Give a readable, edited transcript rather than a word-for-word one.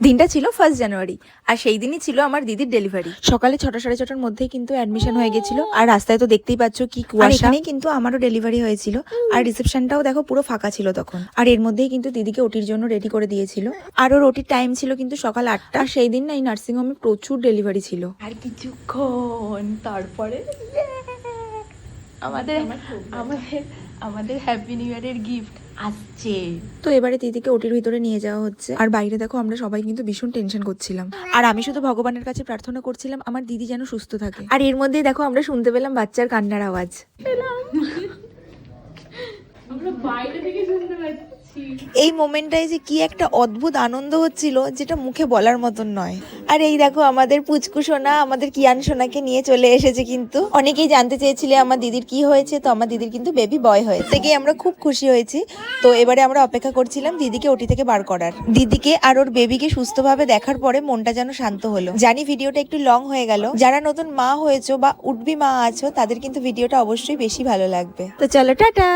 দিনটা ছিল 1 জানুয়ারি আর সেই দিনই ছিল আমার দিদির ডেলিভারি। সকালে 6টা সাড়ে 6টার মধ্যেই কিন্তু অ্যাডমিশন হয়ে গেছিল আর রাস্তায় তো দেখতেই পাচ্ছ কি কুয়াশা। এখানেই কিন্তু আমারও ডেলিভারি হয়েছিল আর রিসেপশনটাও দেখো পুরো ফাঁকা ছিল তখন। আর এর মধ্যেই কিন্তু দিদিকে ওটির জন্য রেডি করে দিয়েছিল আর ওর ওটির টাইম ছিল কিন্তু সকাল 8টা। আর সেই দিন না এই নার্সিং হোমে প্রচুর ডেলিভারি ছিল। আর কিছুক্ষণ তারপরে আমাদের আমাদের আমাদের হ্যাপি নিউ ইয়ারের গিফট আসছে। তো এবারে দিদিকে ওটির ভিতরে নিয়ে যাওয়া হচ্ছে আর বাইরে দেখো আমরা সবাই কিন্তু ভীষণ টেনশন করছিলাম আর আমি শুধু ভগবানের কাছে প্রার্থনা করছিলাম আমার দিদি যেন সুস্থ থাকে। আর এর মধ্যেই দেখো আমরা শুনতে পেলাম বাচ্চার কান্নার আওয়াজ। আমরা বাইরে থেকে শুনতে পাচ্ছি। এই মোমেন্টটায় যে কি একটা অদ্ভুত আনন্দ হচ্ছিল যেটা মুখে বলার মতন নয়। আর এই দেখো আমাদের পুচকু সোনা আমাদের কিয়ান সোনাকে নিয়ে চলে এসেছে। কিন্তু অনেকেই জানতে চেয়েছিলে আমার দিদির কি হয়েছে, তো আমার দিদির কিন্তু বেবি বয় হয়েছে। থেকেই আমরা খুব খুশি হয়েছি। তো এবারে আমরা অপেক্ষা করছিলাম দিদিকে ওটি থেকে বার করার। দিদিকে আর ওর বেবিকে সুস্থভাবে দেখার পরে মনটা যেন শান্ত হলো। জানি ভিডিওটা একটু লং হয়ে গেল, যারা নতুন মা হয়েছো বা উঠবি মা আছো তাদের কিন্তু ভিডিওটা অবশ্যই বেশি ভালো লাগবে। তো চলো টাটা।